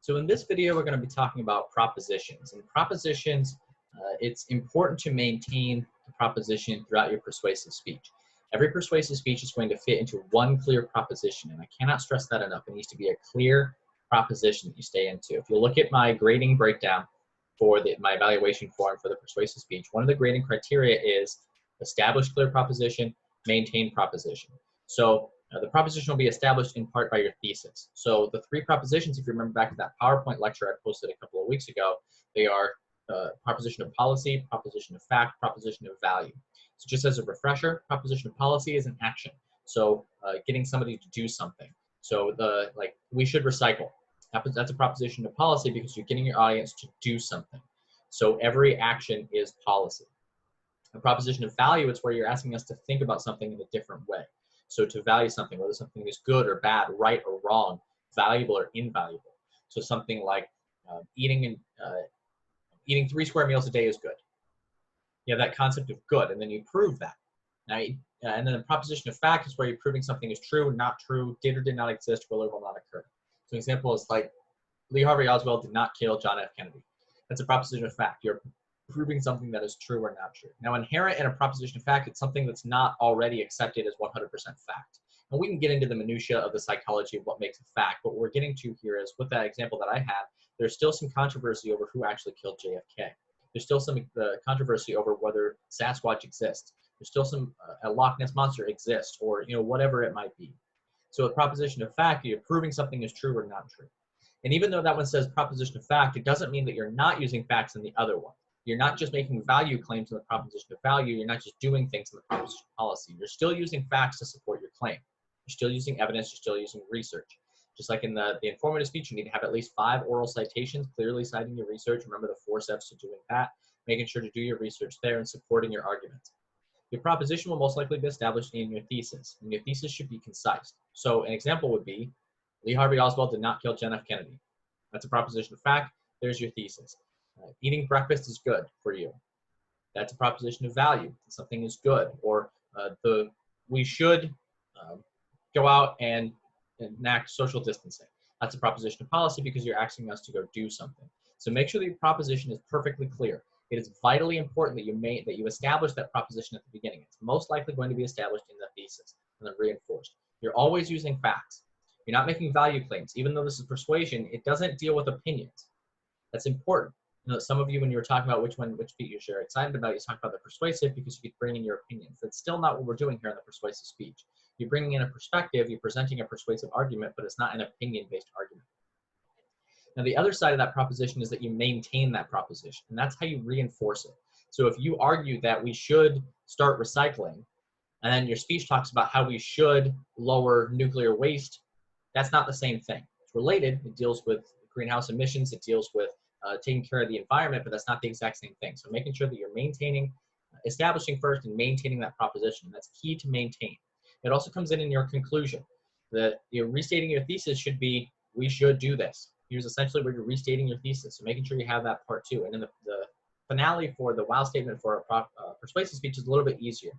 So in this video, we're going to be talking about propositions. And propositions, it's important to maintain the proposition throughout your persuasive speech. Every persuasive speech is going to fit into one clear proposition, and I cannot stress that enough. It needs to be a clear proposition that you stay into. If you look at my grading breakdown for my evaluation form for the persuasive speech, one of the grading criteria is establish clear proposition, maintain proposition. So the proposition will be established in part by your thesis. So the three propositions, if you remember back to that PowerPoint lecture I posted a couple of weeks ago, they are proposition of policy, proposition of fact, proposition of value. So just as a refresher, proposition of policy is an action. So getting somebody to do something. So we should recycle. That's a proposition of policy because you're getting your audience to do something. So every action is policy. A proposition of value, it's where you're asking us to think about something in a different way. So to value something, whether something is good or bad, right or wrong, valuable or invaluable. So something like eating 3 square meals a day is good. You have that concept of good, and then you prove that. Now, and then the proposition of fact is where you're proving something is true, not true, did or did not exist, will or will not occur. So an example is like Lee Harvey Oswald did not kill John F. Kennedy. That's a proposition of fact. You're proving something that is true or not true. Now, inherent in a proposition of fact, it's something that's not already accepted as 100% fact. And we can get into the minutia of the psychology of what makes a fact. But what we're getting to here is, with that example that I had, there's still some controversy over who actually killed JFK. There's still some controversy over whether Sasquatch exists. There's still some a Loch Ness monster exists, or whatever it might be. So a proposition of fact, you're proving something is true or not true. And even though that one says proposition of fact, it doesn't mean that you're not using facts in the other one. You're not just making value claims in the proposition of value. You're not just doing things in the proposition of policy. You're still using facts to support your claim. You're still using evidence. You're still using research. Just like in the informative speech, you need to have at least 5 oral citations, clearly citing your research. Remember the 4 steps to doing that, making sure to do your research there and supporting your arguments. Your proposition will most likely be established in your thesis, and your thesis should be concise. So an example would be, Lee Harvey Oswald did not kill John F. Kennedy. That's a proposition of fact. There's your thesis. Eating breakfast is good for you. That's a proposition of value. Something is good, or we should go out and enact social distancing. That's a proposition of policy because you're asking us to go do something. So make sure that your proposition is perfectly clear. It is vitally important that you establish that proposition at the beginning. It's most likely going to be established in the thesis and then reinforced. You're always using facts. You're not making value claims. Even though this is persuasion, it doesn't deal with opinions. That's important. Some of you, when you were talking about which speech you're excited about, you talk about the persuasive because you could bring in your opinions. That's still not what we're doing here in the persuasive speech. You're bringing in a perspective, you're presenting a persuasive argument, but it's not an opinion-based argument. Now, the other side of that proposition is that you maintain that proposition, and that's how you reinforce it. So if you argue that we should start recycling, and then your speech talks about how we should lower nuclear waste, that's not the same thing. It's related. It deals with greenhouse emissions. It deals with taking care of the environment, but that's not the exact same thing. So making sure that you're establishing first and maintaining that proposition. That's key to maintain. It also comes in your conclusion. That you're restating your thesis should be, we should do this. Here's essentially where you're restating your thesis. So making sure you have that part too. And then the finale for the wow statement for a persuasive speech is a little bit easier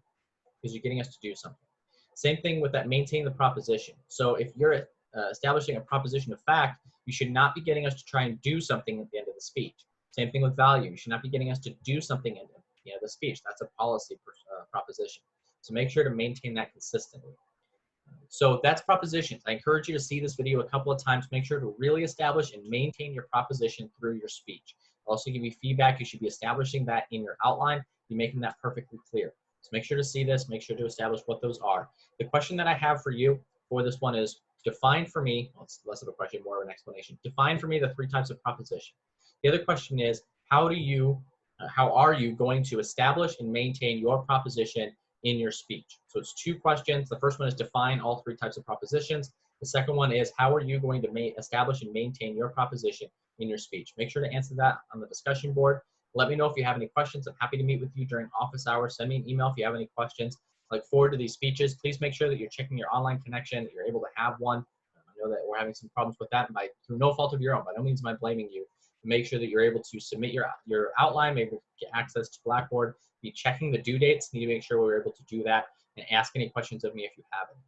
because you're getting us to do something. Same thing with that, maintain the proposition. So if you're establishing a proposition of fact, you should not be getting us to try and do something at the end of the speech. Same thing with value. You should not be getting us to do something at the end of the speech. That's a policy proposition. So make sure to maintain that consistently. So that's propositions. I encourage you to see this video a couple of times. Make sure to really establish and maintain your proposition through your speech. I'll also give you feedback. You should be establishing that in your outline. Be making that perfectly clear. So make sure to see this. Make sure to establish what those are. The question that I have for you for this one is, define for me, well, it's less of a question, more of an explanation. Define for me the 3 types of proposition. The other question is, how are you going to establish and maintain your proposition in your speech? So it's 2 questions. The first one is define all 3 types of propositions. The second one is, how are you going to establish and maintain your proposition in your speech? Make sure to answer that on the discussion board. Let me know if you have any questions. I'm happy to meet with you during office hours. Send me an email if you have any questions. I look forward to these speeches. Please make sure that you're checking your online connection, that you're able to have one. I know that we're having some problems with that through no fault of your own. By no means am I blaming you. Make sure that you're able to submit your outline, maybe get access to Blackboard, be checking the due dates. Need to make sure we're able to do that and ask any questions of me if you have any.